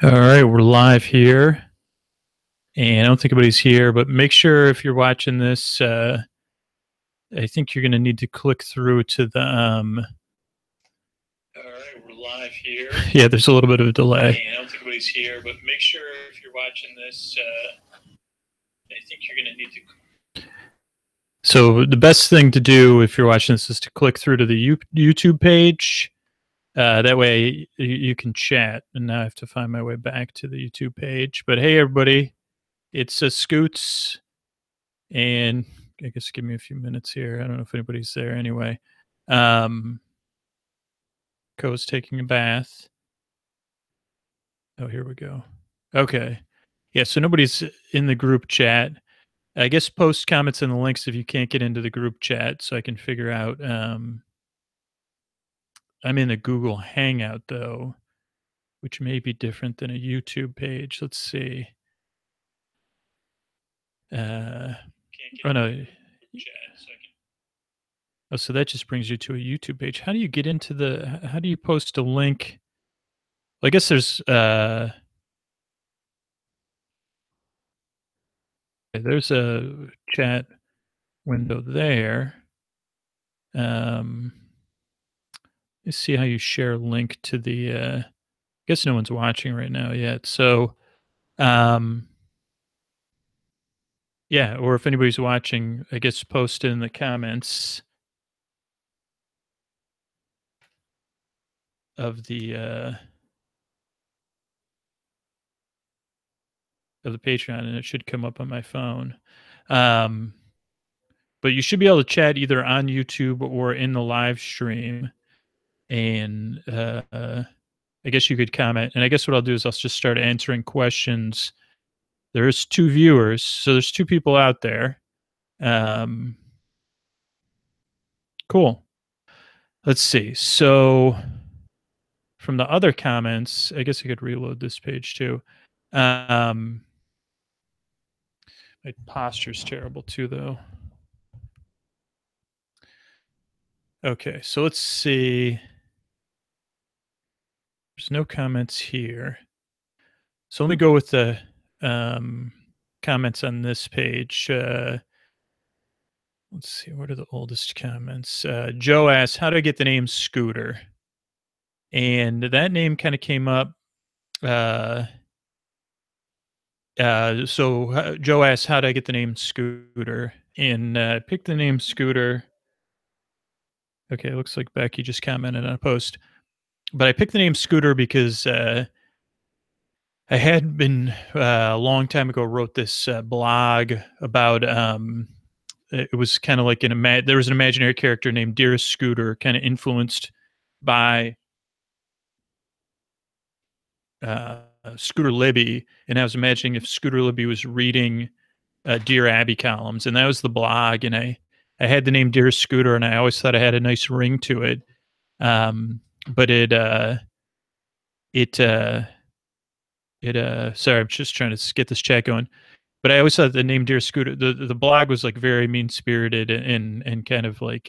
All right, we're live here, and I don't think anybody's here, but make sure if you're watching this, I think you're going to need to click through to the. All right, we're live here. Yeah, there's a little bit of a delay. And I don't think anybody's here, but make sure if you're watching this, I think you're going to need to. So the best thing to do if you're watching this is to click through to the YouTube page. That way you can chat. And now I have to find my way back to the YouTube page. But hey, everybody, it's Scoots, and I guess give me a few minutes here. I don't know if anybody's there anyway. Co's taking a bath. Oh, here we go. Okay. Yeah, so nobody's in the group chat. I guess post comments and the links if you can't get into the group chat so I can figure out. I'm in a Google Hangout, though, which may be different than a YouTube page. Let's see. Oh, no. Oh, so that just brings you to a YouTube page. How do you get into the? How do you post a link? Well, I guess there's a chat window there. Let's see how you share a link to the. I guess no one's watching right now yet. So, yeah, or if anybody's watching, I guess post it in the comments of the Patreon, and it should come up on my phone. But you should be able to chat either on YouTube or in the live stream. And I guess you could comment. And I guess what I'll do is I'll just start answering questions. There's 2 viewers, so there's 2 people out there. Cool. Let's see. So from the other comments, I guess I could reload this page too. My posture's terrible too, though. Okay, so let's see. There's no comments here. So let me go with the comments on this page. Let's see, what are the oldest comments? Joe asks, how do I get the name Scooter? And that name kind of came up. So Joe asks, how do I get the name Scooter? And pick the name Scooter. Okay, it looks like Becky just commented on a post. But I picked the name Scooter because I had been a long time ago wrote this blog about it was kind of like there was an imaginary character named Dearest Scooter, kind of influenced by Scooter Libby, and I was imagining if Scooter Libby was reading Dear Abby columns, and that was the blog, and I had the name Dearest Scooter, and I always thought it had a nice ring to it, but sorry, I'm just trying to get this chat going. But I always thought the name Dear Scooter, the blog was like very mean spirited and kind of like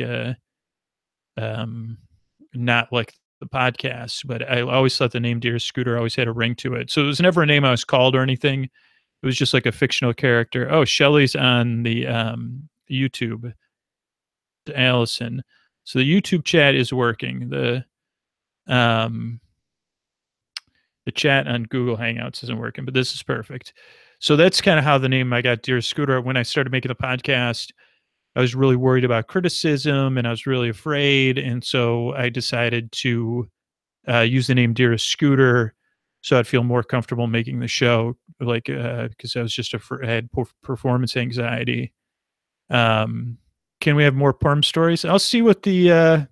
not like the podcast. But I always thought the name Dear Scooter always had a ring to it. So it was never a name I was called or anything. It was just like a fictional character. Oh, Shelly's on the YouTube. Allison. So the YouTube chat is working. The chat on Google Hangouts isn't working, but this is perfect. So that's kind of how the name I got, Dear Scooter. When I started making the podcast, I was really worried about criticism and I was really afraid. And so I decided to use the name Dearest Scooter so I'd feel more comfortable making the show, like, because I was just I had performance anxiety. Can we have more perm stories? I'll see what the,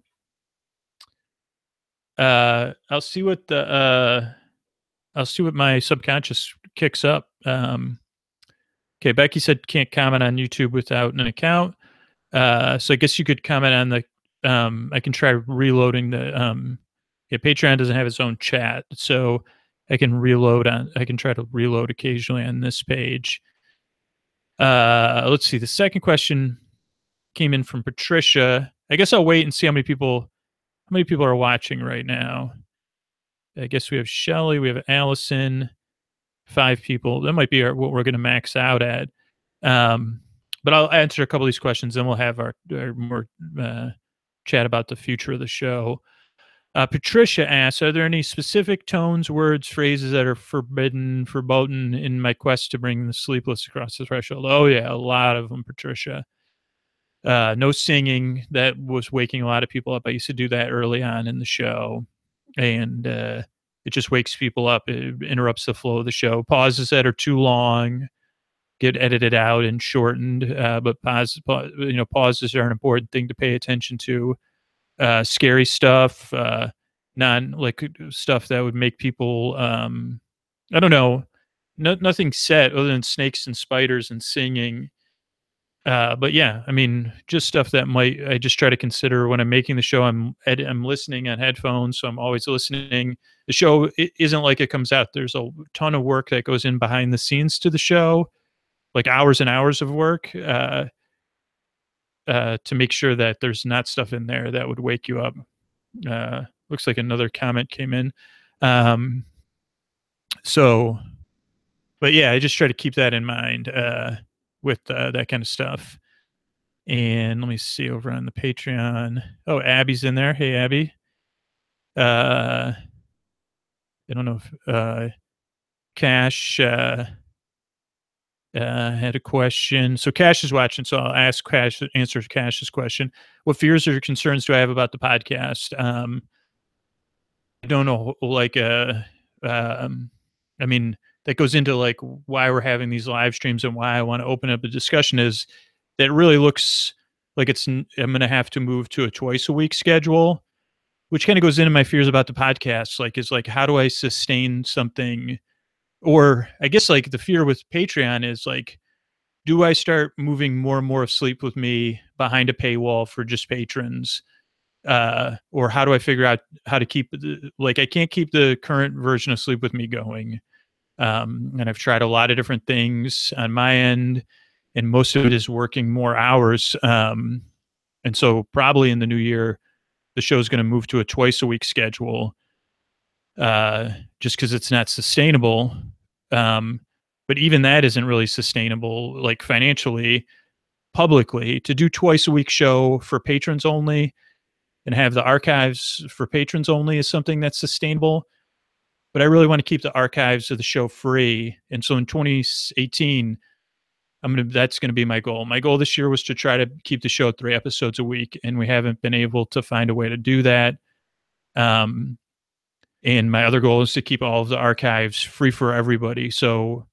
I'll see what my subconscious kicks up. Okay, Becky said can't comment on YouTube without an account. So I guess you could comment on the. I can try reloading the. Yeah, Patreon doesn't have its own chat, so I can I can try to reload occasionally on this page. Let's see. The second question came in from Patricia. I guess I'll wait and see how many people are watching right now. I guess we have Shelly, we have Allison, 5 people. That might be what we're going to max out at. But I'll answer a couple of these questions, then we'll have our more chat about the future of the show. Patricia asks, are there any specific tones, words, phrases that are verboten in my quest to bring the sleepless across the threshold? Oh, yeah, a lot of them, Patricia. No singing. That was waking a lot of people up. I used to do that early on in the show, and it just wakes people up. It interrupts the flow of the show. Pauses that are too long get edited out and shortened, but pauses are an important thing to pay attention to. Scary stuff, stuff that would make people, I don't know, nothing set other than snakes and spiders and singing. But yeah, I mean, just stuff that I just try to consider when I'm making the show. I'm listening on headphones, so I'm always listening. The show isn't like it comes out. There's a ton of work that goes in behind the scenes to the show, like hours and hours of work, to make sure that there's not stuff in there that would wake you up. Looks like another comment came in. But yeah, I just try to keep that in mind with that kind of stuff. And let me see over on the Patreon. Oh, Abby's in there. Hey, Abby. I don't know if Cash had a question. So Cash is watching, so I'll answer Cash's question. What fears or concerns do I have about the podcast? I don't know, I mean, that goes into like why we're having these live streams and why I want to open up a discussion is that really looks like I'm going to have to move to a twice a week schedule, which kind of goes into my fears about the podcast. Like, how do I sustain something? Or I guess like the fear with Patreon is like, do I start moving more and more of Sleep With Me behind a paywall for just patrons? Or how do I figure out how to keep I can't keep the current version of Sleep With Me going. And I've tried a lot of different things on my end, and most of it is working more hours. And so probably in the new year, the show's going to move to a twice a week schedule, just because it's not sustainable. But even that isn't really sustainable, like financially, publicly. To do twice a week show for patrons only and have the archives for patrons only is something that's sustainable. But I really want to keep the archives of the show free. And so in 2018, that's going to be my goal. My goal this year was to try to keep the show at 3 episodes a week, and we haven't been able to find a way to do that. And my other goal is to keep all of the archives free for everybody. So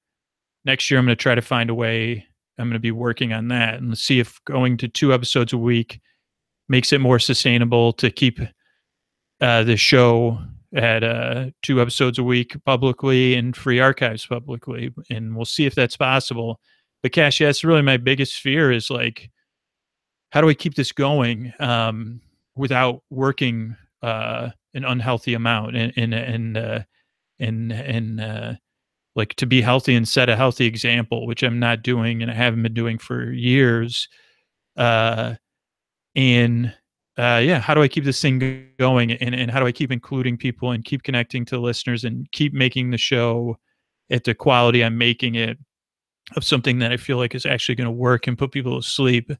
next year, I'm going to try to find a way. I'm going to be working on that and see if going to 2 episodes a week makes it more sustainable to keep the show at 2 episodes a week publicly and free archives publicly. And we'll see if that's possible. But Cash, yeah, that's really my biggest fear is like, how do I keep this going without working an unhealthy amount and like to be healthy and set a healthy example, which I'm not doing and I haven't been doing for years. Yeah, how do I keep this thing going and how do I keep including people and keep connecting to listeners and keep making the show at the quality I'm making it of something that I feel like is actually going to work and put people to sleep?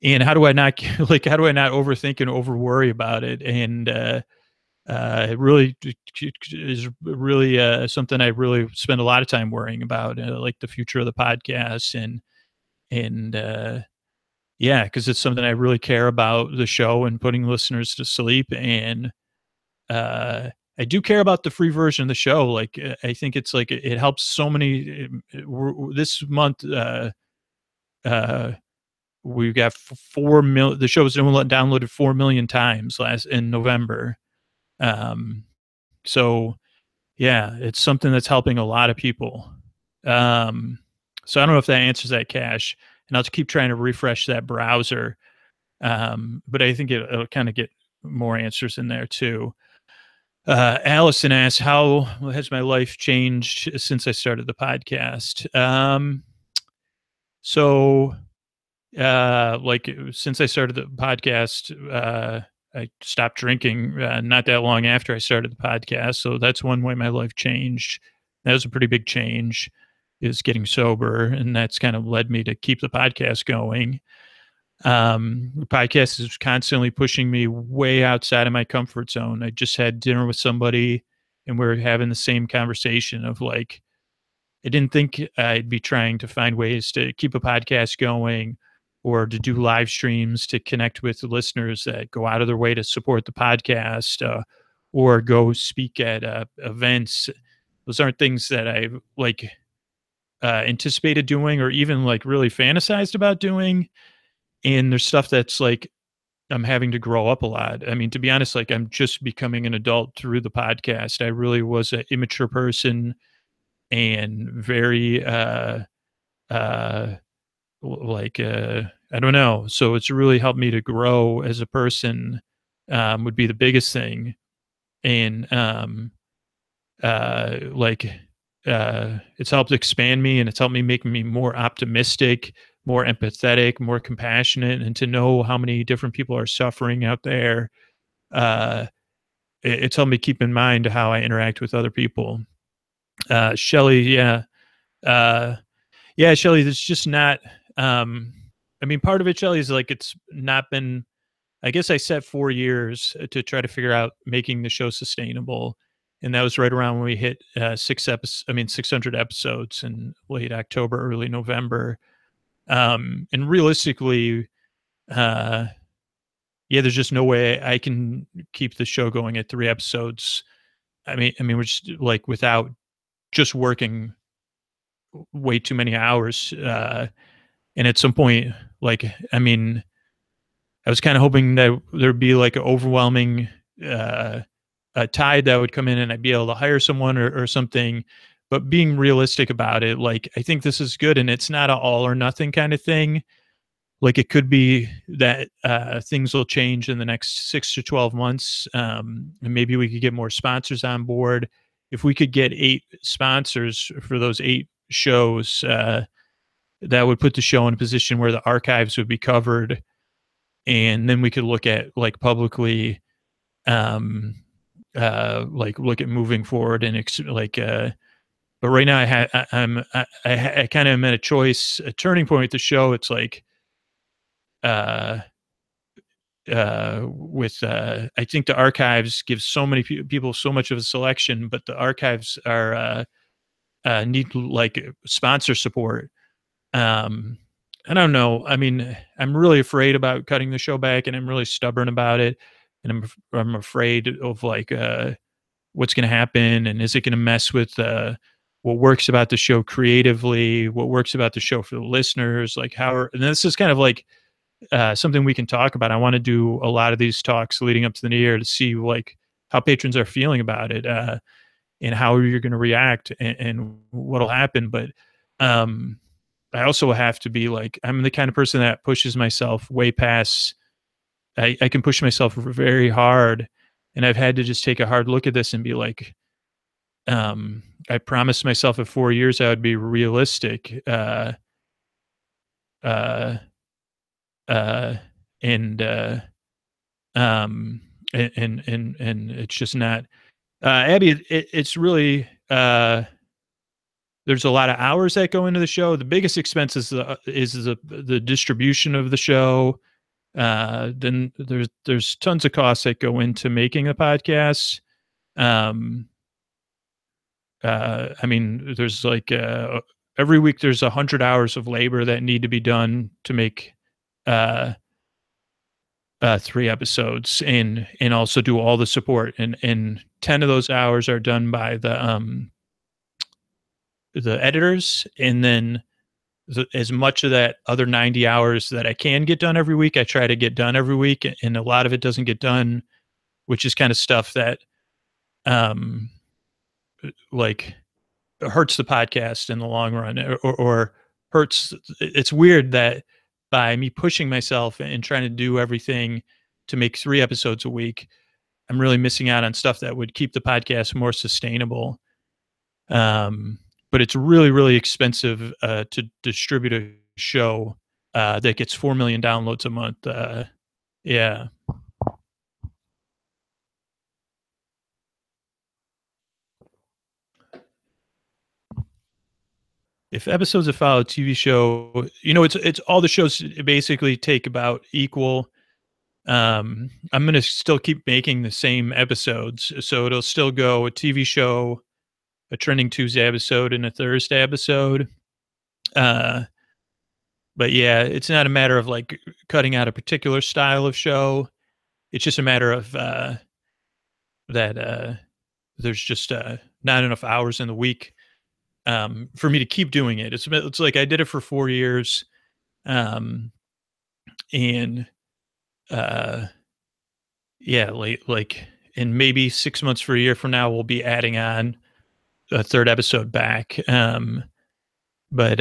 And how do I not overthink and over worry about it? And it really is really something I really spend a lot of time worrying about, like the future of the podcast and yeah, because it's something I really care about, the show and putting listeners to sleep. And I do care about the free version of the show. Like I think it's like it helps so many. This month, we got 4 million. The show was downloaded 4 million times in November. So yeah, it's something that's helping a lot of people. So I don't know if that answers that, Cash. And I'll just keep trying to refresh that browser. But I think it'll kind of get more answers in there too. Allison asks, how has my life changed since I started the podcast? Like since I started the podcast, I stopped drinking not that long after I started the podcast. So that's one way my life changed. That was a pretty big change, is getting sober, and that's kind of led me to keep the podcast going. The podcast is constantly pushing me way outside of my comfort zone. I just had dinner with somebody, and we are having the same conversation of like, I didn't think I'd be trying to find ways to keep a podcast going or to do live streams to connect with listeners that go out of their way to support the podcast, or go speak at events. Those aren't things that I like anticipated doing or even like really fantasized about doing. And there's stuff that's like I'm having to grow up a lot. I mean, to be honest, like I'm just becoming an adult through the podcast. I really was an immature person and very uh like I don't know. So it's really helped me to grow as a person, would be the biggest thing. And like it's helped expand me, and it's helped me make me more optimistic, more empathetic, more compassionate, and to know how many different people are suffering out there. uh it's helped me keep in mind how I interact with other people. Shelly, yeah. uh yeah, Shelly, it's just not I mean, part of it, Shelly, is like it's not been, I guess I set 4 years to try to figure out making the show sustainable. And that was right around when we hit 600 episodes in late October, early November. And realistically, uh, yeah, there's just no way I can keep the show going at 3 episodes. I mean, we're just like without just working way too many hours. And at some point, like, I mean, I was kind of hoping that there'd be like an overwhelming uh, a tide that would come in and I'd be able to hire someone or something. But being realistic about it, like I think this is good, and it's not an all or nothing kind of thing. Like it could be that things will change in the next 6 to 12 months, and maybe we could get more sponsors on board. If we could get 8 sponsors for those 8 shows, that would put the show in a position where the archives would be covered, and then we could look at like publicly, um like look at moving forward and but right now I kind of am at a turning point with the show. It's like uh with I think the archives give so many people so much of a selection, but the archives are need like sponsor support. um I don't know. I mean, I'm really afraid about cutting the show back, and I'm really stubborn about it. And I'm afraid of like what's going to happen, and is it going to mess with what works about the show creatively, what works about the show for the listeners, like and this is kind of like something we can talk about. I want to do a lot of these talks leading up to the new year to see like how patrons are feeling about it, and how you're going to react, and what'll happen. But um I also have to be like, I'm the kind of person that pushes myself way past. I can push myself very hard, and I've had to just take a hard look at this and be like, I promised myself at 4 years I would be realistic, uh, uh, and um, and it's just not. Abby, it's really there's a lot of hours that go into the show. The biggest expense is the distribution of the show. Then there's tons of costs that go into making a podcast. Um, I mean, there's like every week there's 100 hours of labor that need to be done to make uh, 3 episodes, and also do all the support. And 10 of those hours are done by the editors, and then as much of that other 90 hours that I can get done every week, I try to get done every week, and a lot of it doesn't get done, which is kind of stuff that um like hurts the podcast in the long run, or hurts. It's weird that by me pushing myself and trying to do everything to make 3 episodes a week, I'm really missing out on stuff that would keep the podcast more sustainable. But it's really, really expensive to distribute a show that gets 4 million downloads a month. Yeah. if episodes that follow a TV show, it's all the shows basically take about equal. I'm gonna still keep making the same episodes, so it'll still go a TV show, a trending Tuesday episode, and a Thursday episode. Uh, but yeah, it's not a matter of like cutting out a particular style of show. It's just a matter of that there's just not enough hours in the week for me to keep doing it. It's like I did it for 4 years, um, and uh, yeah, like in maybe 6 months for a year from now, we'll be adding on a third episode back. But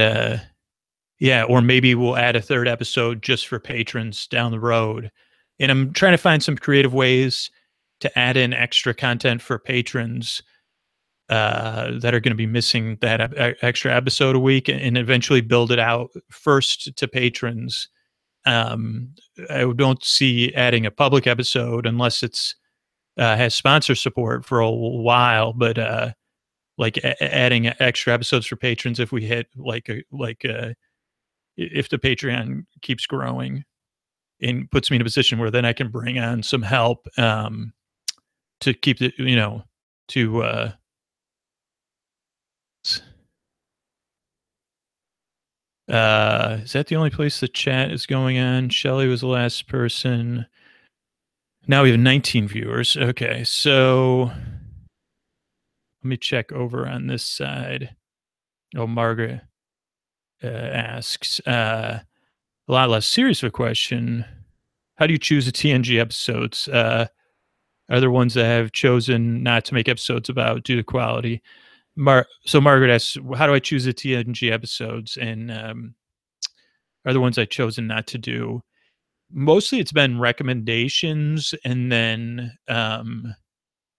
yeah, or maybe we'll add a third episode just for patrons down the road. And I'm trying to find some creative ways to add in extra content for patrons that are going to be missing that extra episode a week, and eventually build it out first to patrons. I don't see adding a public episode unless it's has sponsor support for a while, but like adding extra episodes for patrons if we hit if the Patreon keeps growing and puts me in a position where then I can bring on some help to keep the to is that the only place the chat is going on? Shelly was the last person. Now we have 19 viewers. Okay, so let me check over on this side. Oh, Margaret asks a lot less serious of a question. How do you choose the TNG episodes? Are there ones that have chosen not to make episodes about due to quality? So Margaret asks, how do I choose the TNG episodes? And are the ones I've chosen not to do? Mostly it's been recommendations, and then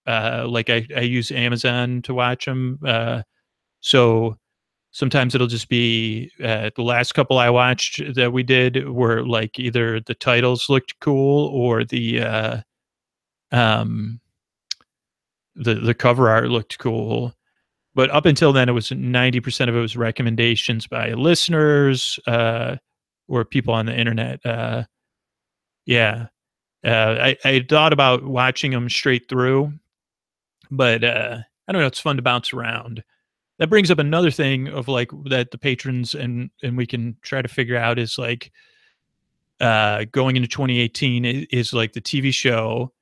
like I use Amazon to watch them. So sometimes it'll just be the last couple I watched that we did were like either the titles looked cool or the cover art looked cool. But up until then, it was 90% of it was recommendations by listeners or people on the internet. Yeah. I thought about watching them straight through, but I don't know. It's fun to bounce around. That brings up another thing of like that the patrons and we can try to figure out is like going into 2018 is like the TV show.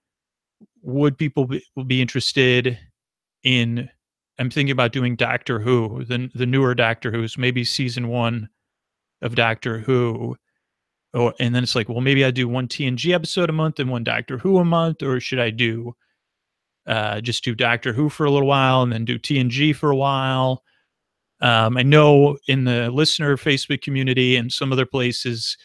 Would people be interested in? I'm thinking about doing Doctor Who, the newer Doctor Who's, maybe season 1 of Doctor Who. And then it's like, well, maybe I do one TNG episode a month and one Doctor Who a month, or should I do just do Doctor Who for a little while and then do TNG for a while? I know in the listener Facebook community and some other places,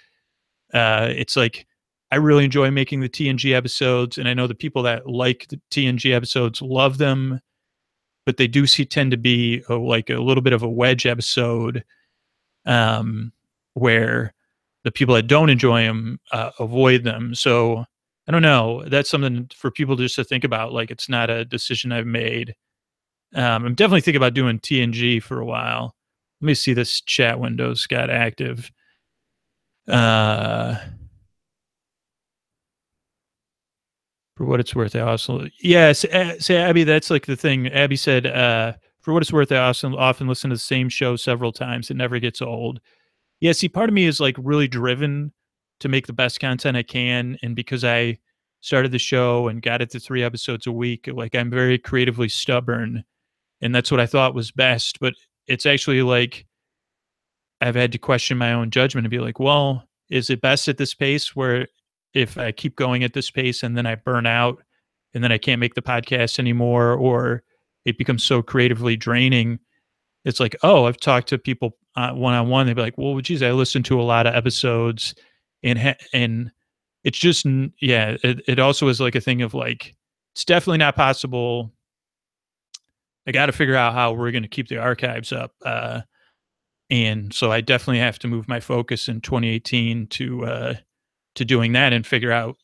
it's like I really enjoy making the TNG episodes, and I know the people that like the TNG episodes love them, but they do tend to be like a little bit of a wedge episode, where the people that don't enjoy them avoid them. So I don't know. That's something for people just to think about. Like, it's not a decision I've made. I'm definitely thinking about doing TNG for a while. Let me see, this chat window's got active. For what it's worth, I also yes. Say Abby, that's like the thing. Abby said, for what it's worth, I also often listen to the same show several times. It never gets old. Yeah, see, part of me is like really driven to make the best content I can, and because I started the show and got it to 3 episodes a week, like I'm very creatively stubborn, and that's what I thought was best. But it's actually like I've had to question my own judgment and be like, well, is it best at this pace where if I keep going at this pace and then I burn out and then I can't make the podcast anymore, or it becomes so creatively draining? It's like, oh, I've talked to people one-on-one. They'd be like, well, geez, I listened to a lot of episodes, and it's just, yeah, it also is like a thing of like, it's definitely not possible. I got to figure out how we're going to keep the archives up. And so I definitely have to move my focus in 2018 to doing that, and figure out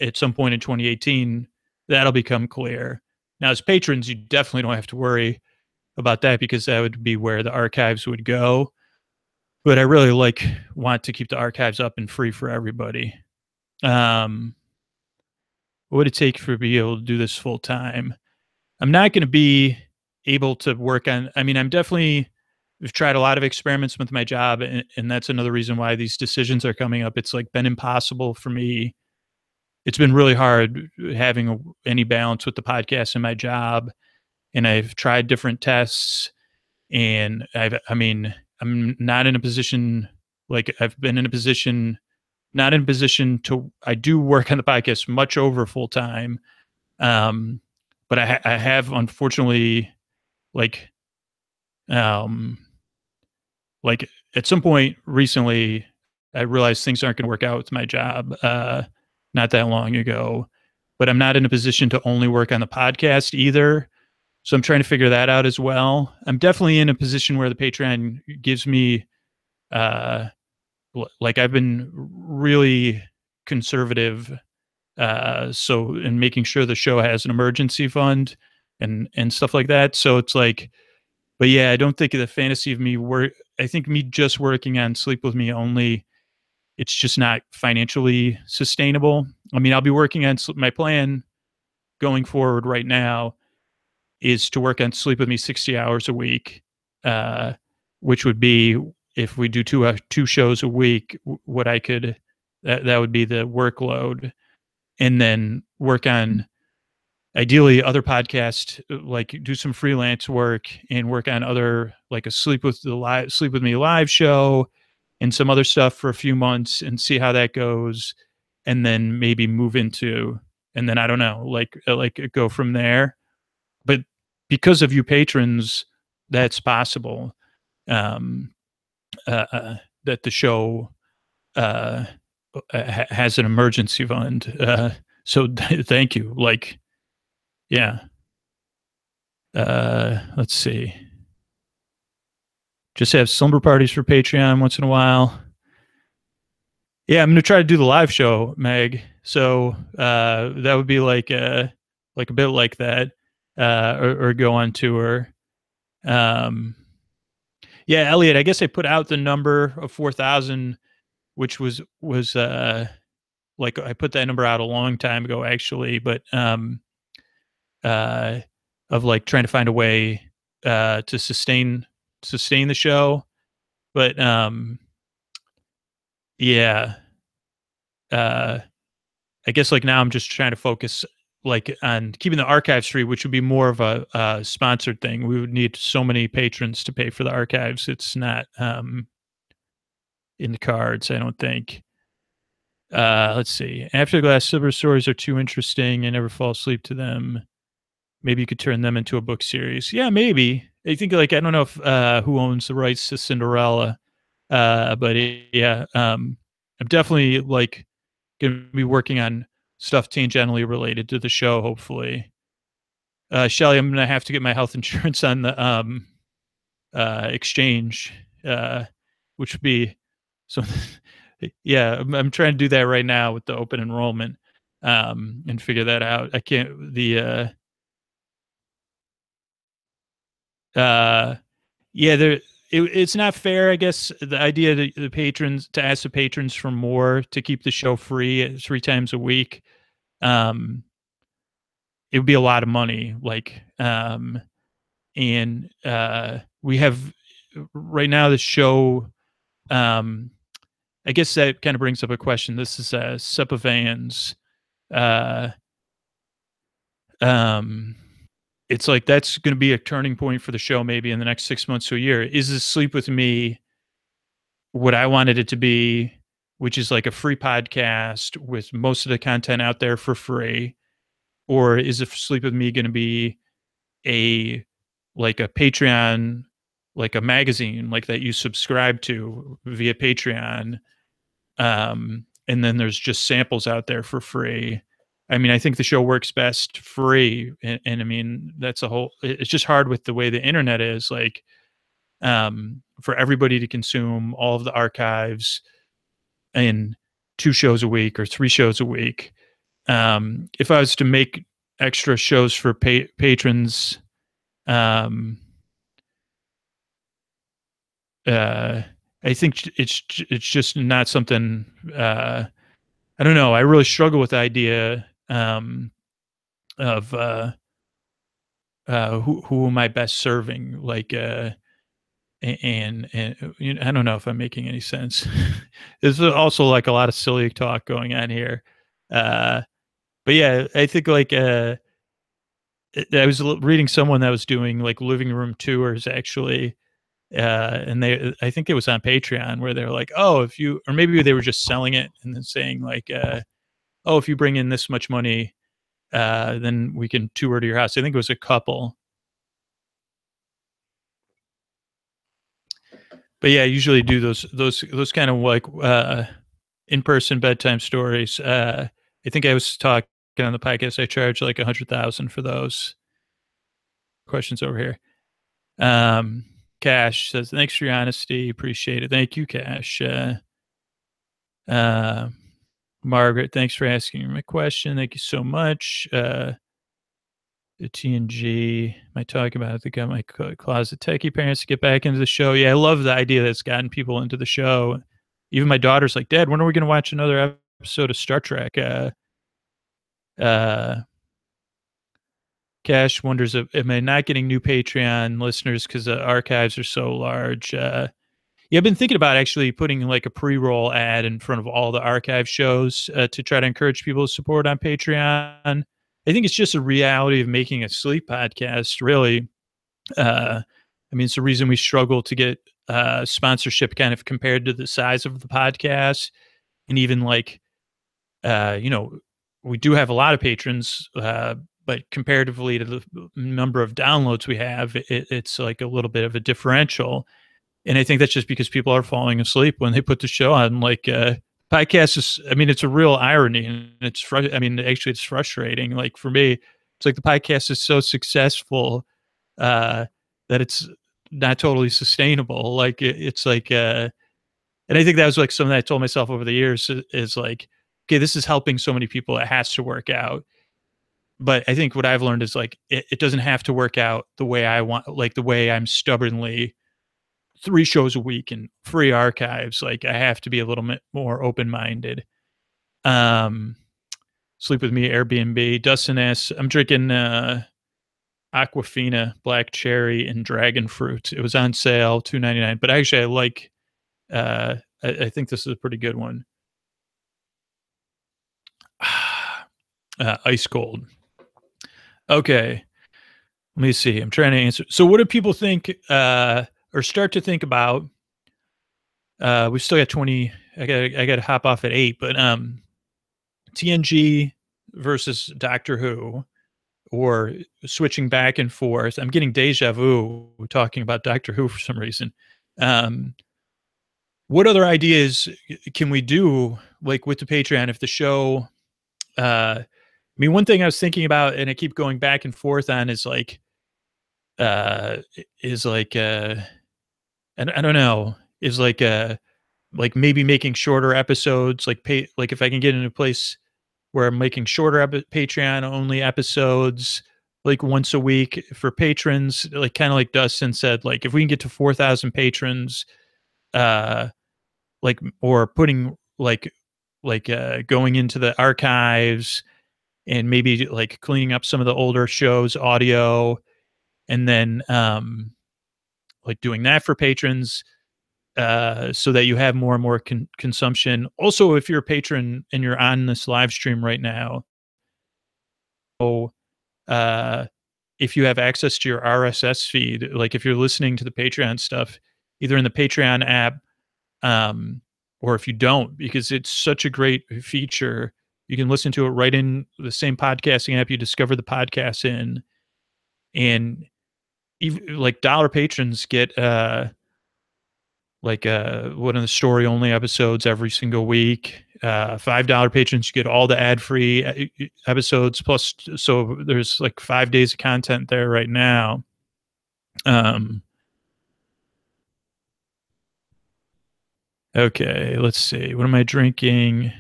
at some point in 2018, that'll become clear. Now, as patrons, you definitely don't have to worry about that because that would be where the archives would go. But I really want to keep the archives up and free for everybody. What would it take for me to be able to do this full time? I'm not going to be able to work on. I mean, I've tried a lot of experiments with my job, and that's another reason why these decisions are coming up. It's been impossible for me. It's been really hard having any balance with the podcast and my job. And I've tried different tests, and I'm not in a position. I've been in a position, not in a position to. I do work on the podcast much over full time, but I have unfortunately like um like at some point recently I realized things aren't going to work out with my job not that long ago, but I'm not in a position to only work on the podcast either, so I'm trying to figure that out as well. I'm definitely in a position where the Patreon gives me I've been really conservative, so in making sure the show has an emergency fund and stuff like that. So it's but yeah, I don't think the fantasy of me work. I think me just working on Sleep With Me only, it's just not financially sustainable. I mean, I'll be working on my plan going forward right now is to work on Sleep With Me 60 hours a week, uh, which would be if we do two shows a week, what I could that would be the workload, and then work on ideally other podcasts, do some freelance work and work on other a Sleep With Me live show and some other stuff for a few months and see how that goes, and then maybe move into, and then I don't know, go from there. But because of you patrons, that's possible. Um, that the show has an emergency fund. So thank you. Yeah. Let's see. Just have slumber parties for Patreon once in a while. Yeah, I'm gonna try to do the live show, Meg. So that would be a bit like that, or go on tour. Yeah, Elliot, I guess I put out the number of 4,000, which was I put that number out a long time ago, actually, but of trying to find a way to sustain the show. But yeah, I guess now I'm just trying to focus on keeping the archives free, which would be more of a sponsored thing. We would need so many patrons to pay for the archives. It's not in the cards, I don't think. Let's see. Afterglass Silver stories are too interesting. I never fall asleep to them. Maybe you could turn them into a book series. Yeah, maybe. I think I don't know if who owns the rights to Cinderella, but yeah, I'm definitely going to be working on stuff tangentially related to the show. Hopefully, Shelly, I'm going to have to get my health insurance on the exchange, which would be so. Yeah, I'm trying to do that right now with the open enrollment, and figure that out. I can't yeah, it's not fair, I guess. The idea that the patrons to ask the patrons for more to keep the show free 3 times a week, it would be a lot of money. And we have right now the show. I guess that kind of brings up a question. This is Seppa Vans. It's that's going to be a turning point for the show maybe in the next 6 months to a year. Is this Sleep With Me what I wanted it to be, which is a free podcast with most of the content out there for free? Or is it Sleep With Me going to be a Patreon, a magazine that you subscribe to via Patreon? And then there's just samples out there for free. I mean, I think the show works best free. And I mean, it's just hard with the way the internet is, for everybody to consume all of the archives in 2 shows a week or 3 shows a week. If I was to make extra shows for patrons, I think it's just not something. I don't know. I really struggle with the idea of who am I best serving? Like, and you know, I don't know if I'm making any sense. There's also like a lot of silly talk going on here. Uh, but yeah, I think like I was reading someone that was doing like living room tours actually, and I think it was on Patreon where they're like, oh, if you, or maybe they were just selling it and then saying like, oh, if you bring in this much money, then we can tour to your house. I think it was a couple. But yeah, I usually do those kind of like in-person bedtime stories. I think I was talking on the podcast. I charge like 100,000 for those. Questions over here. Cash says, "Thanks for your honesty. Appreciate it." Thank you, Cash. Uh, Margaret, thanks for asking my question. Thank you so much. The TNG, am I talking about? I think I got my closet techie parents to get back into the show. Yeah, I love the idea that's gotten people into the show. Even my daughter's like, Dad, when are we going to watch another episode of Star Trek? Uh, Cash wonders, am I not getting new Patreon listeners because the archives are so large? Yeah, I've been thinking about actually putting like a pre-roll ad in front of all the archive shows to try to encourage people to support on Patreon. I think it's just a reality of making a sleep podcast, really. I mean, it's the reason we struggle to get sponsorship kind of compared to the size of the podcast. And even like, you know, we do have a lot of patrons, but comparatively to the number of downloads we have, it's like a little bit of a differential. And I think that's just because people are falling asleep when they put the show on. Like, podcast is, I mean, it's a real irony, and I mean, actually, it's frustrating. Like for me, it's like the podcast is so successful uh, that it's not totally sustainable. Like it's like, and I think that was like something I told myself over the years is like, okay, this is helping so many people. It has to work out. But I think what I've learned is like, it doesn't have to work out the way I want, like the way I'm stubbornly 3 shows a week and free archives. Like I have to be a little bit more open-minded. Um, Sleep with me, Airbnb. Dustin asks, I'm drinking, Aquafina, black cherry, and dragon fruit. It was on sale, 2.99. But actually, I like. I think this is a pretty good one. Ice cold. Okay, let me see. I'm trying to answer. So, what do people think, or start to think about? We still got 20. I got to hop off at 8. But TNG versus Doctor Who, or switching back and forth. I'm getting deja vu talking about Doctor Who for some reason. What other ideas can we do, like with the Patreon, if the show? I mean, one thing I was thinking about, and I keep going back and forth on, uh, is like, I don't know, is like maybe making shorter episodes, like if I can get in a place where I'm making shorter Patreon only episodes, like once a week for patrons, like kind of like Dustin said, like if we can get to 4,000 patrons, uh, like, or putting going into the archives and maybe like cleaning up some of the older shows audio, and then like doing that for patrons, so that you have more and more consumption. Also, if you're a patron and you're on this live stream right now, so uh, if you have access to your RSS feed, like if you're listening to the Patreon stuff, either in the Patreon app, um, or if you don't, because it's such a great feature, you can listen to it right in the same podcasting app you discover the podcast in. And even like dollar patrons get one of the story only episodes every single week. $5 patrons, you get all the ad free episodes plus. So there's like 5 days of content there right now. Okay, let's see. What am I drinking?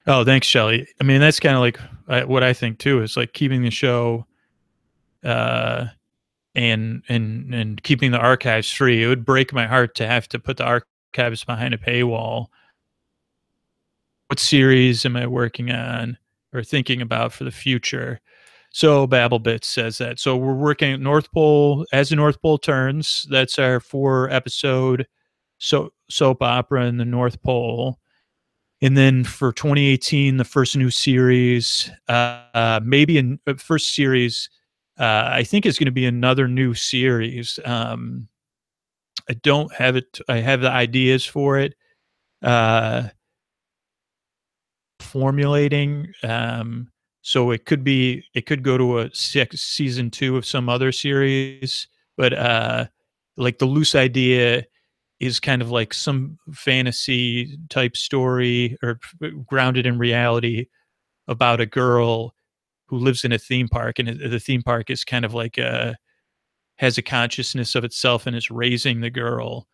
Oh, thanks, Shelly. I mean, that's kind of like what I think too, is like keeping the show and keeping the archives free. It would break my heart to have to put the archives behind a paywall. What series am I working on or thinking about for the future? So BabbleBits says that. So we're working at North Pole as the North Pole turns. That's our 4-episode soap opera in the North Pole. And then for 2018, the first new series, maybe in first series, I think is going to be another new series. I don't have it. I have the ideas for it. Formulating. So it could go to a season 2 of some other series, but like the loose idea is kind of like some fantasy type story or grounded in reality about a girl who lives in a theme park, and the theme park is kind of like has a consciousness of itself and is raising the girl.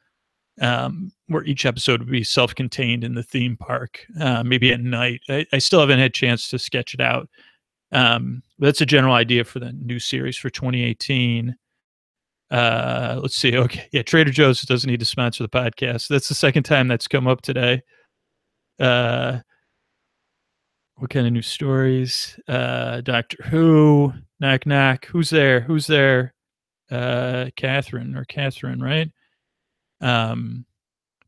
Where each episode would be self-contained in the theme park, maybe at night. I still haven't had a chance to sketch it out. That's a general idea for the new series for 2018. Let's see. Okay. Yeah. Trader Joe's doesn't need to sponsor the podcast. That's the second time that's come up today. What kind of new stories? Doctor Who, knock, knock. Who's there? Who's there? Catherine, right?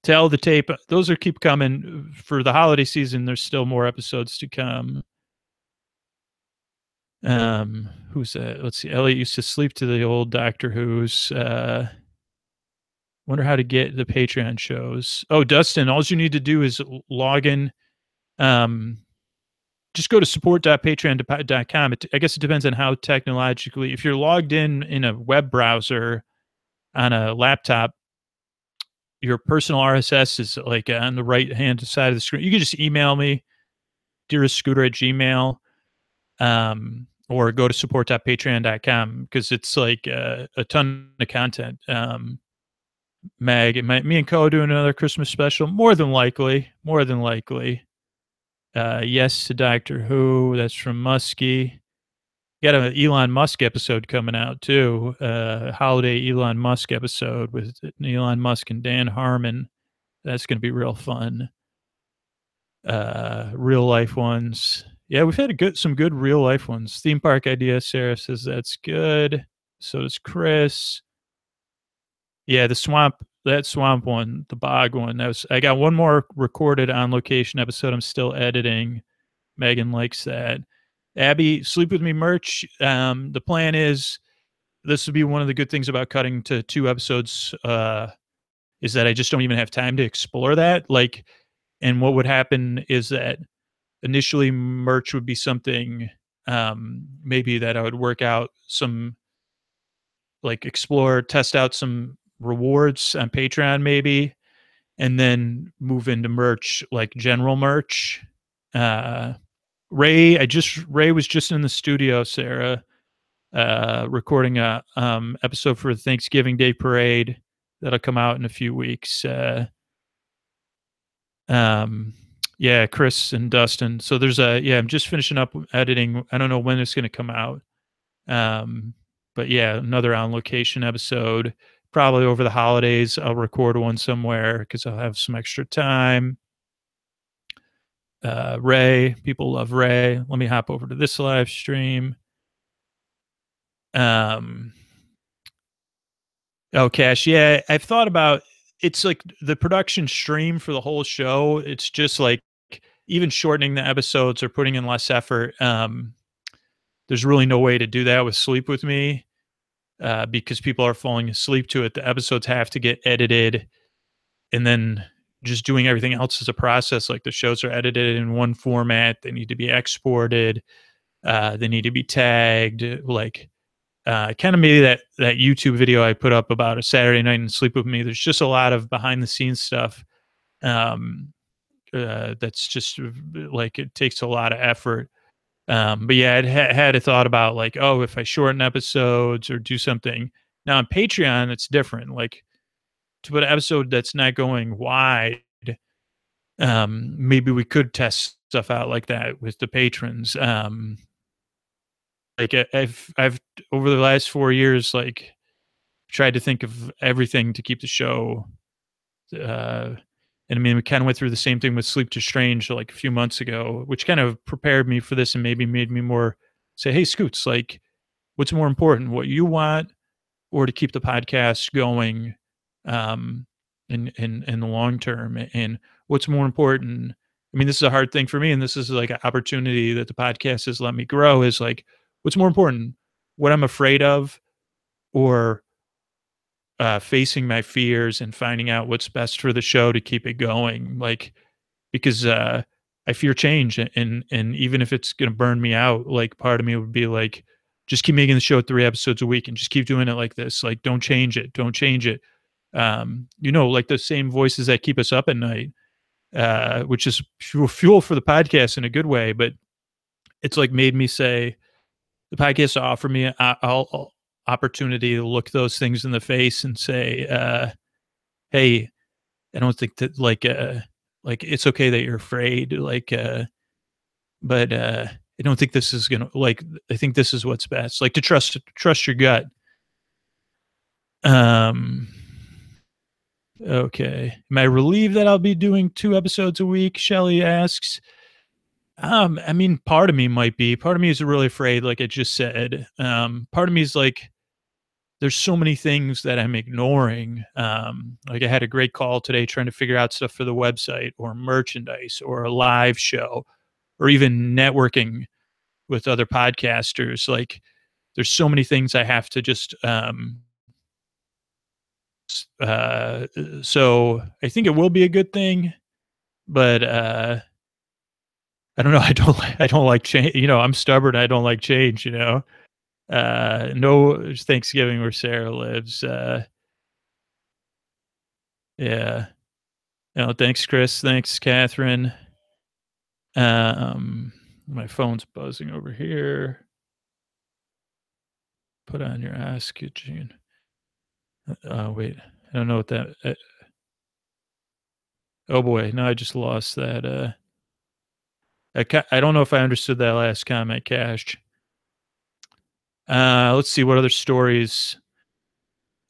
Tell the tape. Those are keep coming for the holiday season. There's still more episodes to come. Who's that? Let's see. Elliot used to sleep to the old Doctor Who's. Wonder how to get the Patreon shows. Oh, Dustin, all you need to do is log in. Just go to support.patreon.com. I guess it depends on how technologically. If you're logged in a web browser on a laptop, your personal RSS is like on the right hand side of the screen. You can just email me, dearestScooter@gmail, or go to support.patreon.com because it's like a ton of content. Meg and me and Co doing another Christmas special, more than likely. Yes to Doctor Who. That's from Muskie. Got an Elon Musk episode coming out too. Holiday Elon Musk episode with Elon Musk and Dan Harmon. That's going to be real fun. Real life ones. Yeah, we've had some good real life ones. Theme park idea. Sarah says that's good. So does Chris. Yeah, that swamp one, the bog one. I got one more recorded on location episode. I'm still editing. Megan likes that. Abby, Sleep With Me merch. The plan is this would be one of the good things about cutting to 2 episodes, is that I just don't even have time to explore that. Like, and what would happen is that initially merch would be something, maybe that I would work out some, like test out some rewards on Patreon maybe, and then move into merch, like general merch. Ray was just in the studio, Sarah, recording a episode for the Thanksgiving Day parade that'll come out in a few weeks. Yeah, Chris and Dustin. So I'm just finishing up editing. I don't know when it's going to come out. But yeah, another on location episode, probably over the holidays. I'll record one somewhere because I'll have some extra time. Ray, people love Ray. Let me hop over to this live stream. Oh, Cash. Yeah, I've thought about, it's like the production stream for the whole show. It's just like even shortening the episodes or putting in less effort. There's really no way to do that with Sleep With Me, because people are falling asleep to it. The episodes have to get edited, and then just doing everything else is a process. Like the shows are edited in one format. They need to be exported. They need to be tagged. Like, kind of maybe that YouTube video I put up about a Saturday night and Sleep With Me. There's just a lot of behind the scenes stuff. That's just like, it takes a lot of effort. But yeah, I had a thought about like, oh, if I shorten episodes or do something. Now on Patreon, it's different. Like, to put an episode that's not going wide, maybe we could test stuff out like that with the patrons. like I've over the last 4 years, like, tried to think of everything to keep the show, uh and I mean, we kinda went through the same thing with Sleep to Strange, like, a few months ago, which kind of prepared me for this and maybe made me more say, "Hey, Scoots, like, what's more important, what you want or to keep the podcast going, um, in the long term, and what's more important?" I mean, this is a hard thing for me, and this is, like, an opportunity that the podcast has let me grow is, like, what's more important? What I'm afraid of or facing my fears and finding out what's best for the show to keep it going. Like, because I fear change, and even if it's gonna burn me out, like part of me would be like, just keep making the show 3 episodes a week and just keep doing it like this. Like, don't change it, don't change it. Like the same voices that keep us up at night, which is fuel for the podcast in a good way, but it's like made me say the podcast offer me a opportunity to look those things in the face and say, "Hey, I don't think that like it's okay that you're afraid, but I don't think this is gonna like. I think this is what's best. Like to trust your gut." Um. Okay. Am I relieved that I'll be doing 2 episodes a week? Shelly asks. I mean, part of me might be. Part of me is really afraid, like I just said. Part of me is like, there's so many things that I'm ignoring. Like I had a great call today trying to figure out stuff for the website or merchandise or a live show or even networking with other podcasters. Like there's so many things I have to just so I think it will be a good thing, but I don't know. I don't like change. I'm stubborn. I don't like change, no Thanksgiving where Sarah lives. Yeah. No, thanks, Chris. Thanks, Catherine. My phone's buzzing over here. Put on your Ask It, Gene. Wait, I don't know what that. Oh boy, no, I just lost that. I don't know if I understood that last comment, Cash. Let's see what other stories.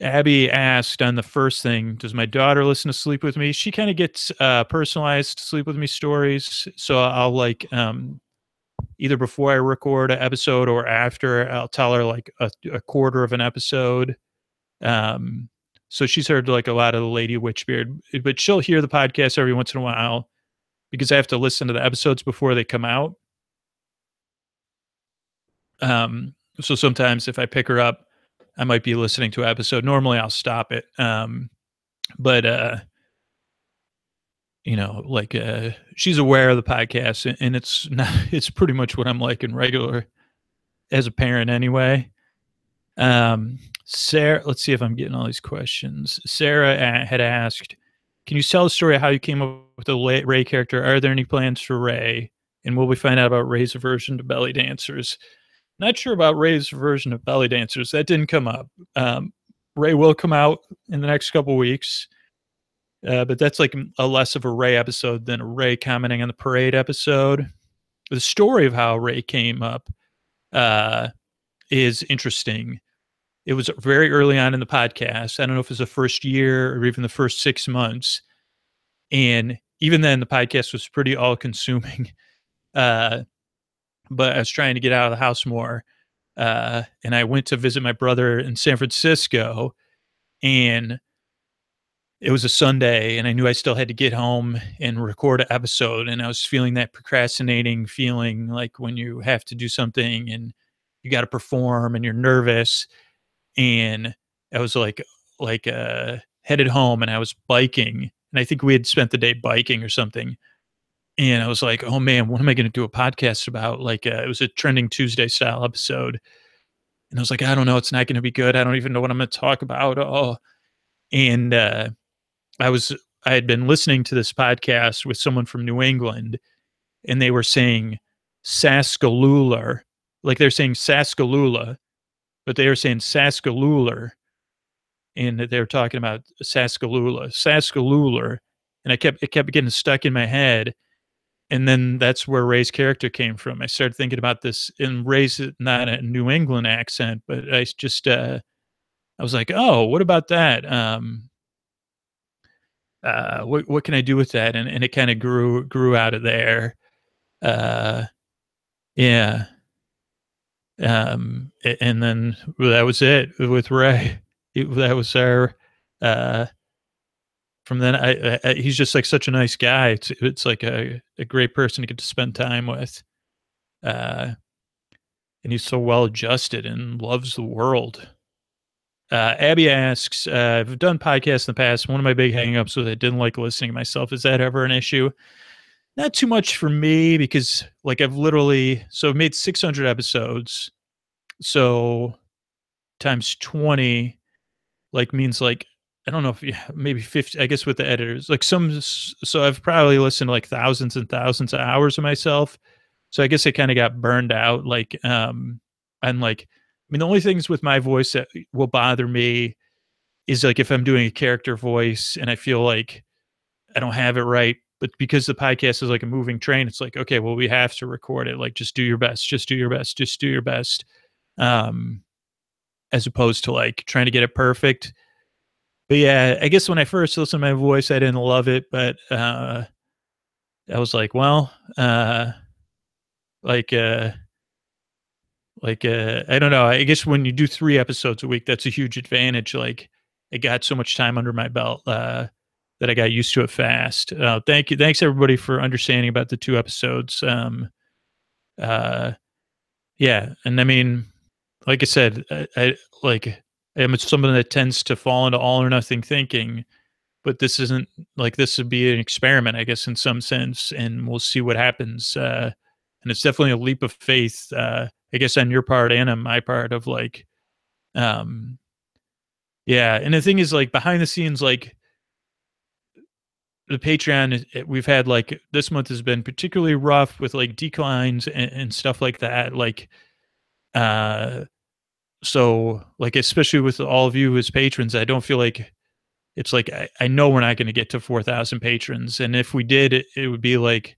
Abby asked on the first thing, does my daughter listen to Sleep With Me? She kind of gets personalized Sleep With Me stories. So I'll like either before I record an episode or after, I'll tell her like a quarter of an episode. So she's heard like a lot of the Lady Witchbeard, but she'll hear the podcast every once in a while because I have to listen to the episodes before they come out. So sometimes if I pick her up, I might be listening to an episode. Normally I'll stop it. But she's aware of the podcast and it's not, it's pretty much what I'm like in regular as a parent anyway. Sarah, let's see if I'm getting all these questions. Sarah had asked, can you tell the story of how you came up with the Ray character? Are there any plans for Ray? And will we find out about Ray's aversion to belly dancers? Not sure about Ray's version of belly dancers. That didn't come up. Ray will come out in the next couple weeks, but that's like a less of a Ray episode than a Ray commenting on the parade episode. The story of how Ray came up is interesting. It was very early on in the podcast. I don't know if it was the first year or even the first 6 months. And even then, the podcast was pretty all-consuming. But I was trying to get out of the house more. And I went to visit my brother in San Francisco, and it was a Sunday, and I knew I still had to get home and record an episode. And I was feeling that procrastinating feeling, like when you have to do something and you got to perform and you're nervous. And I was headed home, and I was biking, and I think we had spent the day biking or something. And I was like, oh man, what am I going to do a podcast about? Like, it was a Trending Tuesday style episode. And I was like, I don't know. It's not going to be good. I don't even know what I'm going to talk about. Oh, and I had been listening to this podcast with someone from New England, and they were saying Saskaloola, like they're saying Saskaloola, but they were saying Saskaloola, and they were talking about Saskaloola, and it kept getting stuck in my head. and then that's where Ray's character came from. I started thinking about this, and Ray's not a New England accent, but I just, I was like, "Oh, what about that? What can I do with that?" And it kinda grew out of there. Uh, yeah. And then that was it with Ray. That was our, uh from then he's just, like, such a nice guy. It's like a great person to get to spend time with. Uh, and he's so well adjusted and loves the world. Abby asks, "I've done podcasts in the past. One of my big hangups was I didn't like listening to myself. Is that ever an issue?" Not too much for me because, like, I've made 600 episodes. So times 20, like, means, like, I don't know if you maybe 50, I guess, with the editors, like, so I've probably listened to, like, thousands and thousands of hours of myself. So I guess I kinda got burned out, like, and, like, I mean, the only things with my voice that will bother me is, like, if I'm doing a character voice and I feel like I don't have it right, but because the podcast is like a moving train, it's like, "Okay, well, we have to record it, like, just do your best, just do your best, just do your best." Um, as opposed to, like, trying to get it perfect. But, yeah, I guess when I first listened to my voice, I didn't love it, but, I was like, "Well, like, uh I don't know, I guess when you do 3 episodes a week, that's a huge advantage, like, I got so much time under my belt, that I got used to it fast. Thank you. Thanks, everybody, for understanding about the 2 episodes. Uh, yeah, and I mean, like I said, like, I'm someone that tends to fall into all or nothing thinking, but this isn't like, this would be an experiment, I guess, in some sense, and we'll see what happens. And it's definitely a leap of faith, I guess, on your part and on my part of, like, um, yeah. And the thing is, like, behind the scenes, like, the Patreon, we've had, like, this month has been particularly rough with, like, declines and stuff like that. Like, uh, so, like, especially with all of you as patrons, I don't feel like it's like, I know we're not going to get to 4,000 patrons. And if we did, it would be like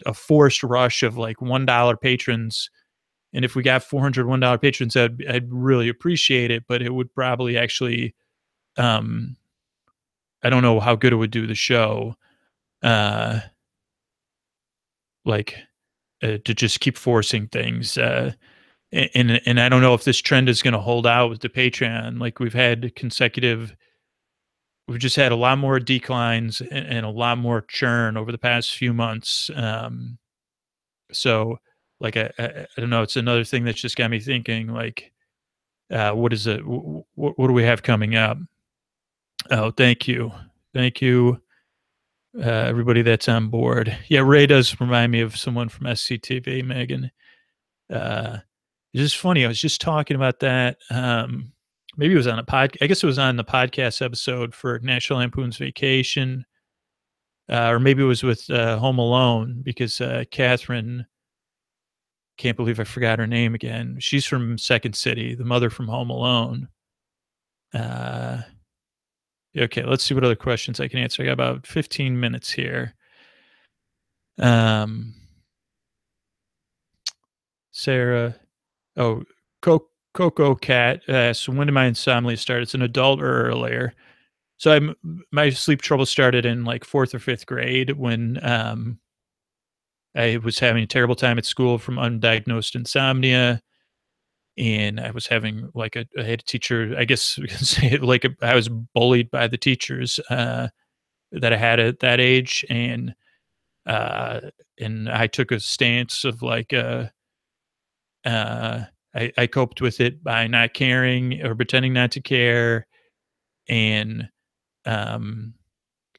a forced rush of, like, $1 patrons. And if we got 400 $1 patrons, I'd really appreciate it, but it would probably actually, um, I don't know how good it would do the show. Uh, like, to just keep forcing things. And I don't know if this trend is going to hold out with the Patreon. Like, we've just had a lot more declines and a lot more churn over the past few months. So, like, I don't know. It's another thing that's just got me thinking, like, what is it? What do we have coming up? Oh, thank you. Thank you, everybody that's on board. Yeah, Ray does remind me of someone from SCTV, Megan. Uh, it's just funny. I was just talking about that. Maybe it was on a I guess it was on the podcast episode for National Lampoon's Vacation, or maybe it was with Home Alone, because Catherine, can't believe I forgot her name again. She's from Second City, the mother from Home Alone. Uh, okay, let's see what other questions I can answer. I got about 15 minutes here. Um, Sarah, oh, Coco Cat. So when did my insomnia start? It's an adult or earlier. So my sleep trouble started in, like, 4th or 5th grade when, I was having a terrible time at school from undiagnosed insomnia, and I was having, like, I had a teacher, I guess we can say it, like, I was bullied by the teachers, that I had at that age, uh, and I took a stance of, like, I coped with it by not caring or pretending not to care, and, um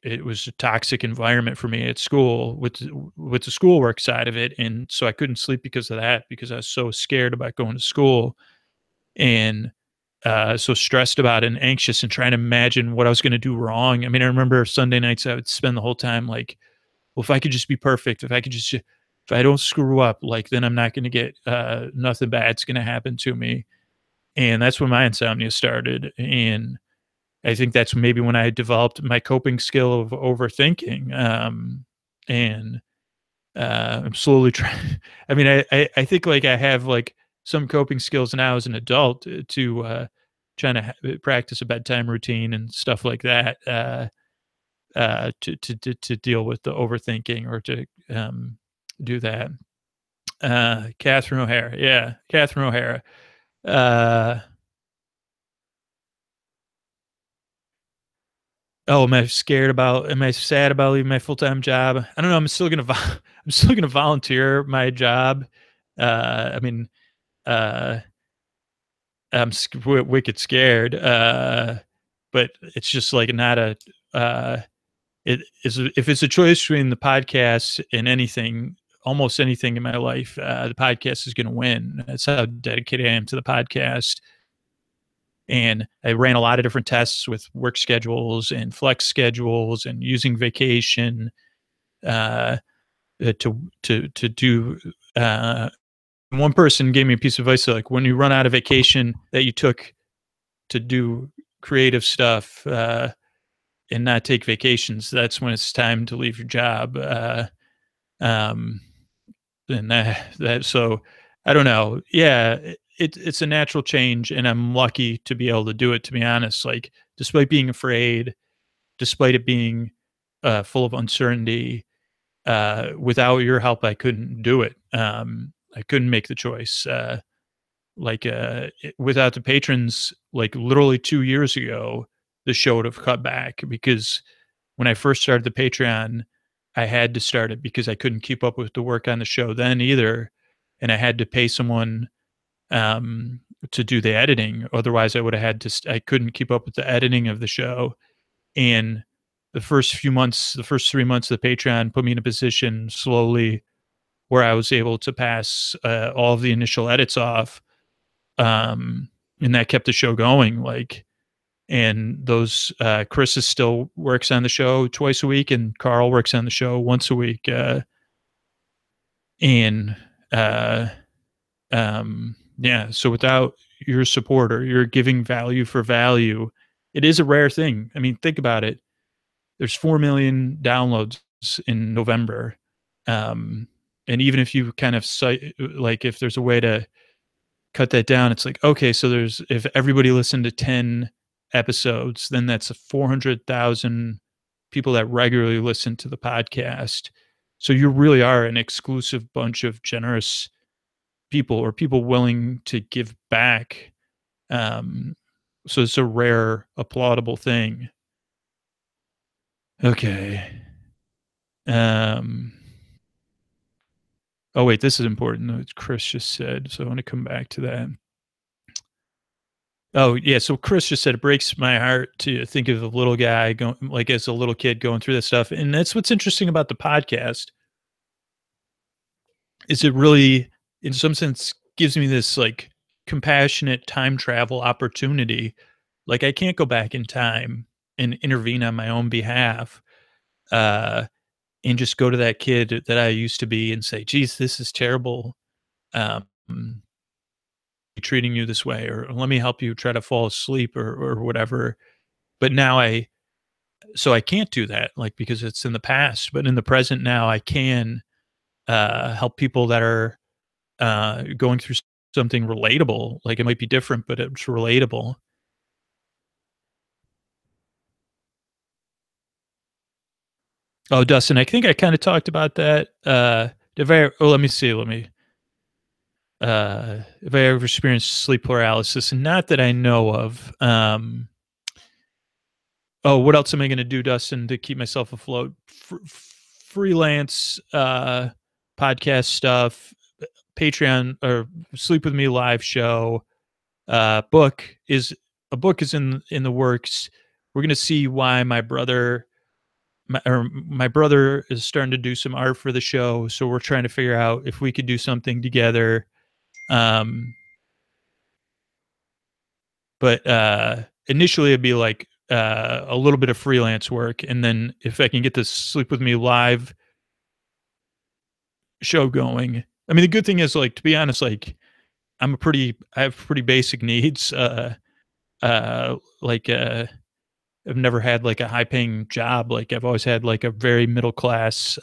it was a toxic environment for me at school with the schoolwork side of it, and so I couldn't sleep because of that, because I was so scared about going to school, and, so stressed about it and anxious and trying to imagine what I was gonna do wrong. I mean, I remember Sunday nights I would spend the whole time like, "Well, if I could just be perfect, if I don't screw up, like, then I'm not gonna get, nothing bad's gonna happen to me." And that's when my insomnia started, and I think that's maybe when I developed my coping skill of overthinking, and, I'm slowly trying. I mean, I think like I have like some coping skills now as an adult to trying to practice a bedtime routine and stuff like that to deal with the overthinking or to do that. Catherine O'Hara, yeah, Catherine O'Hara. Uh, oh, am I sad about leaving my full time job? I don't know. I'm still gonna I'm still gonna volunteer my job. I mean, uh, I'm wicked scared. But it's just like not a. It is if it's a choice between the podcast and anything, almost anything in my life, the podcast is going to win. That's how dedicated I am to the podcast. And I ran a lot of different tests with work schedules and flex schedules and using vacation uh, to do. One person gave me a piece of advice like when you run out of vacation that you took to do creative stuff and not take vacations, that's when it's time to leave your job. Um, and so I don't know. Yeah, it's a natural change, and I'm lucky to be able to do it. To be honest, like despite being afraid, despite it being full of uncertainty, without your help, I couldn't do it. I couldn't make the choice. Without the patrons, like literally 2 years ago, the show would have cut back because when I first started the Patreon, I had to start it because I couldn't keep up with the work on the show then either, and I had to pay someone to do the editing. Otherwise, I would have had to. I couldn't keep up with the editing of the show, and the first few months, the first 3 months of the Patreon, put me in a position slowly where I was able to pass all of the initial edits off, and that kept the show going. Like and those Chris is still works on the show twice a week, and Carl works on the show once a week. And yeah, so without your support or you're giving value for value, it is a rare thing. I mean, think about it. There's 4 million downloads in November. Um, and even if you kind of cite, like, if there's a way to cut that down, it's like, okay, so if everybody listened to 10 episodes, then that's a 400,000 people that regularly listen to the podcast. So you really are an exclusive bunch of generous people or people willing to give back. Um, so it's a rare, applaudable thing. Okay. Um, oh wait, this is important. What Chris just said. So I want to come back to that. Oh, yeah, so Chris just said it breaks my heart to think of a little guy going like, as a little kid going through this stuff, and that's what's interesting about the podcast, is it really, in some sense, gives me this, like, compassionate time travel opportunity. Like, I can't go back in time and intervene on my own behalf, uh, and just go to that kid that I used to be and say, "Geez, this is terrible, um, treating you this way," or, "Let me help you try to fall asleep," or whatever, but now I can't do that, like, because it's in the past, but in the present now, I can, help people that are, going through something relatable. Like, it might be different, but it's relatable. Oh, Dustin, I think I kinda talked about that. If I oh, let me see, if I ever experienced sleep paralysis, not that I know of. Oh, what else am I gonna do, Dustin, to keep myself afloat? Freelance, podcast stuff, Patreon or Sleep With Me live show. Book is a book is in the works. We're gonna see why my brother is starting to do some art for the show, so we're trying to figure out if we could do something together. Um, but initially, it'd be like a little bit of freelance work, and then if I can get this Sleep With Me live show going. I mean, the good thing is, like, to be honest, like I have pretty basic needs. Like I've never had like a high paying job. Like I've always had like a very middle class.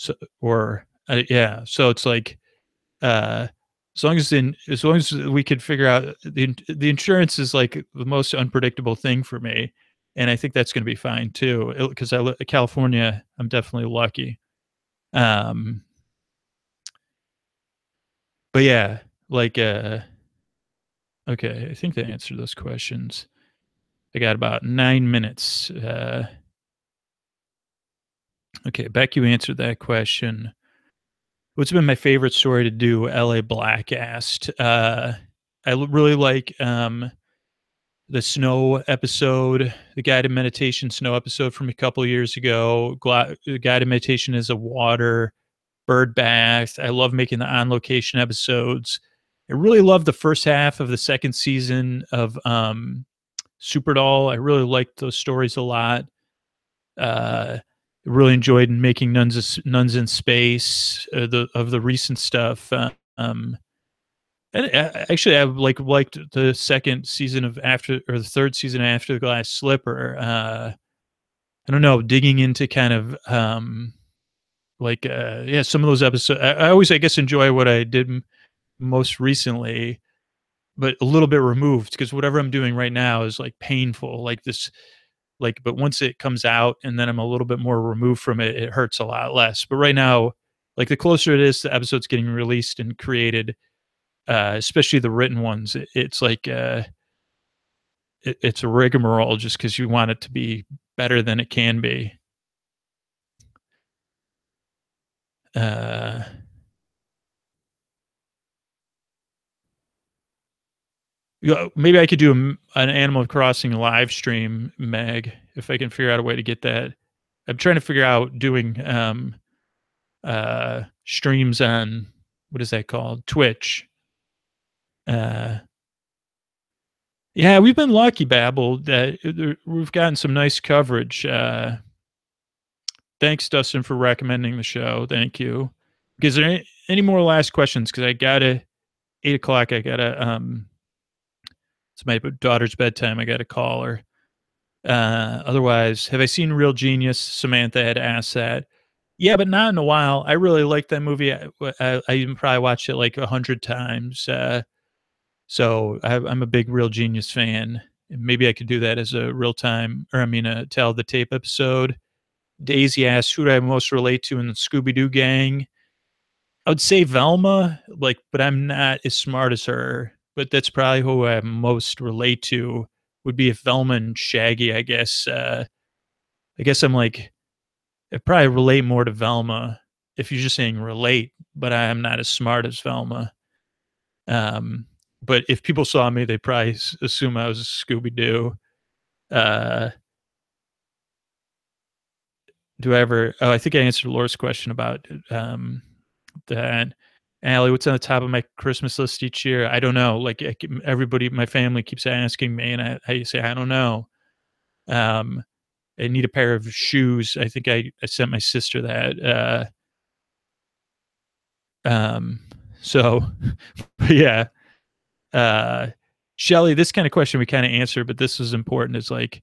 So, or yeah, so it's like, uh, as long as we could figure out the insurance is like the most unpredictable thing for me, and I think that's going to be fine too. Because California, I'm definitely lucky. Um, but yeah, like okay, I think that answered those questions. I got about 9 minutes. Okay, Beck, you answered that question. What's been my favorite story to do? LA Black asked. Really like the snow episode, the guided meditation snow episode from a couple years ago. Guided meditation is a water bird bath. I love making the on location episodes. I really love the first half of the second season of Super Doll. I really liked those stories a lot. Really enjoyed making Nuns in Space, the recent stuff. And actually, I liked the second season of After, or the third season After the Glass Slipper. I don't know, digging into kind of yeah, some of those episodes. I always, I guess, enjoy what I did most recently, but a little bit removed, because whatever I'm doing right now is like painful, like this, like, but once it comes out and then I'm a little bit more removed from it, it hurts a lot less. But right now, like, the closer it is to episodes getting released and created, especially the written ones, it's like it's a rigmarole just because you want it to be better than it can be. Uh, yeah, maybe I could do an Animal Crossing live stream, Meg, if I can figure out a way to get that. I'm trying to figure out doing streams on, what is that called? Twitch. Uh, yeah, we've been lucky, Babel, that we've gotten some nice coverage. Thanks, Dustin, for recommending the show. Thank you. Is there any more last questions? Because I gotta 8 o'clock. I gotta it's my daughter's bedtime. I gotta call her. Otherwise, have I seen Real Genius? Samantha had asked that. Yeah, but not in a while. I really like that movie. I even probably watched it like 100 times. So I'm a big Real Genius fan. Maybe I could do that as a real time, or I mean, a tell the tape episode. Daisy asked, "Who do I most relate to in the Scooby Doo gang?" I would say Velma, like, but I'm not as smart as her. But that's probably who I most relate to. Would be if Velma and Shaggy. I guess. I guess I'm like, I probably relate more to Velma if you're just saying relate. But I am not as smart as Velma. Um, but if people saw me, they probably assume I was a Scooby Doo. Uh, do I ever? Oh, I think I answered Laura's question about that. Allie, what's on the top of my Christmas list each year? I don't know. Like, everybody, my family keeps asking me, and I say I don't know. Um, I need a pair of shoes. I think I sent my sister that. Um, so, yeah. Uh, Shelly, this kind of question we kind of answered, but this is important. It's like,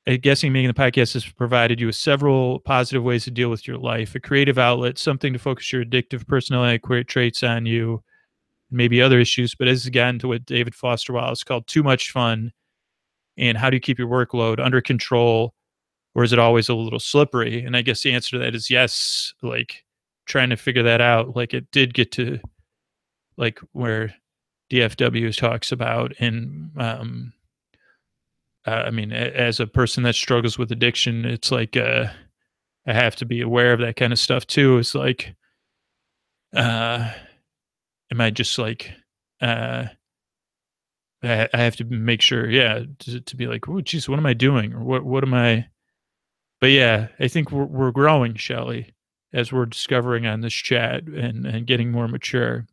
I'm guessing making the podcast has provided you with several positive ways to deal with your life, a creative outlet, something to focus your addictive personality traits on you, maybe other issues. But as it's gotten to what David Foster Wallace called too much fun, and how do you keep your workload under control, or is it always a little slippery? And I guess the answer to that is yes. Like, trying to figure that out. Like, it did get to like where DFW talks about, and I mean, as a person that struggles with addiction, it's like I have to be aware of that kind of stuff too. It's like, uh, am I just like, uh, I have to make sure, yeah, to be like, oh, geez, what am I doing, or what am I? But yeah, I think we're growing, Shelly, as we're discovering on this chat, and getting more mature.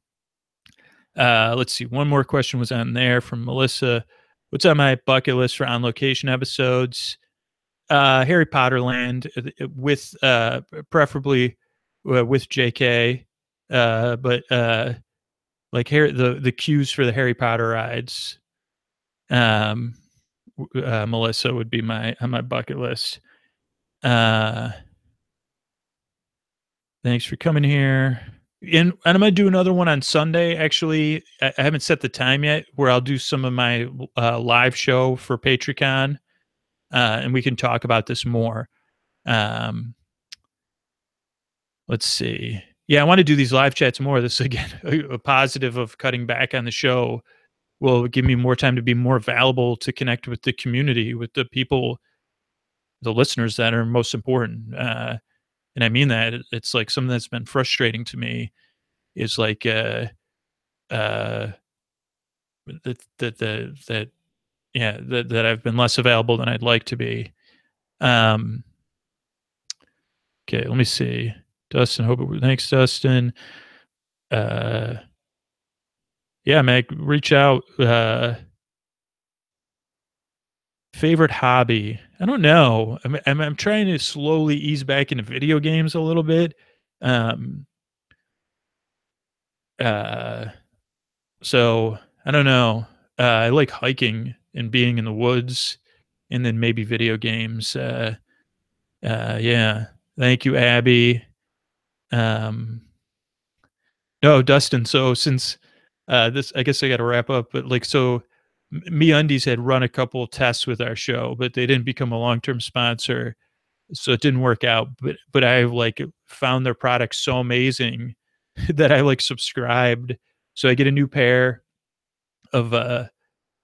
Let's see. One more question was on there from Melissa. What's on my bucket list for on location episodes? Harry Potter Land, with preferably with JK, but like the queues for the Harry Potter rides. Um, Melissa would be my on my bucket list. Uh, Thanks for coming here. And I'm gonna do another one on Sunday. Actually, I haven't set the time yet. Where I'll do some of my live show for Patreon, and we can talk about this more. Um, let's see. Yeah, I want to do these live chats more. This again, a positive of cutting back on the show will give me more time to be more valuable to connect with the community, with the people, the listeners that are most important. And I mean that it's like something that's been frustrating to me is like uh that yeah that I've been less available than I'd like to be. Um, okay, let me see. Dustin, thanks, Dustin. Uh, yeah, Meg, reach out. Favorite hobby? I don't know. I'm trying to slowly ease back into video games a little bit. Um, uh, so I don't know. I like hiking and being in the woods, and then maybe video games. Yeah. Thank you, Abby. Um, no, Dustin. So since this, I guess I got to wrap up. But like, so Me Undies had run a couple of tests with our show, but they didn't become a long term sponsor, so it didn't work out. But I like found their product so amazing that I like subscribed. So I get a new pair of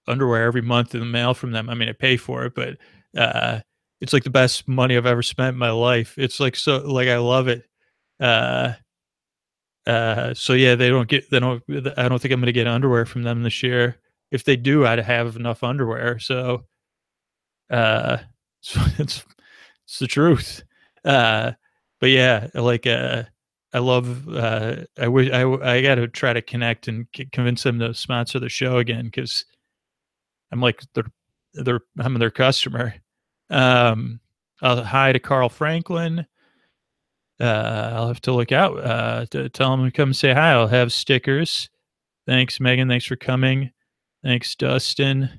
underwear every month in the mail from them. I mean, I pay for it, but uh, it's like the best money I've ever spent in my life. It's like so like I love it. Uh, so yeah, they don't I don't think I'm gonna get underwear from them this year. If they do, I'd have enough underwear. So uh so it's the truth. Uh but yeah, like I love I wish I gotta try to connect and convince them to sponsor the show again because I'm like I'm their customer. Hi to Carl Franklin. I'll have to look out to tell them to come say hi. I'll have stickers. Thanks, Megan. Thanks for coming. Thanks, Dustin.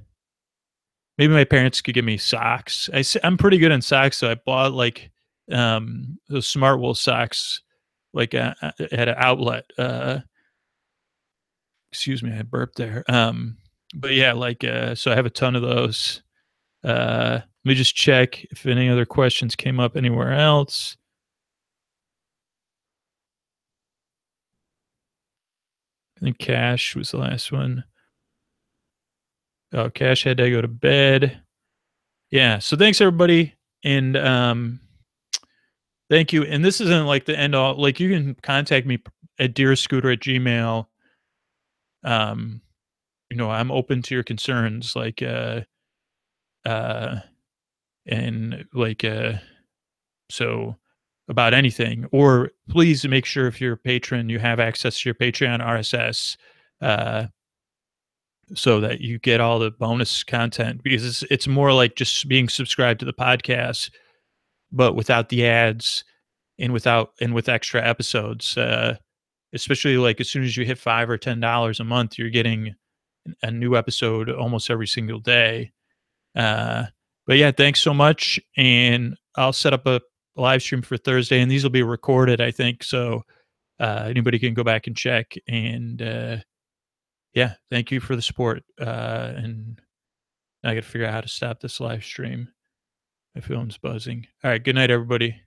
Maybe my parents could give me socks. I'm pretty good in socks, so I bought like those smart wool socks like at an outlet. Excuse me, I burped there. But yeah, like so I have a ton of those. Let me just check if any other questions came up anywhere else. I think Cash was the last one. Oh, Cash had to go to bed. Yeah. So thanks everybody. And thank you. And this isn't like the end all, like you can contact me at dearscooter at gmail. Um, I'm open to your concerns, like uh and like so about anything. Or please make sure if you're a patron, you have access to your Patreon RSS. Uh so that you get all the bonus content because it's more like just being subscribed to the podcast, but without the ads and with extra episodes. Especially like as soon as you hit $5 or $10 a month, you're getting a new episode almost every single day. Uh, but yeah, thanks so much, and I'll set up a live stream for Thursday, and these will be recorded, I think, so anybody can go back and check. And yeah, thank you for the support. And I got to figure out how to stop this live stream. My phone's buzzing. All right, good night, everybody.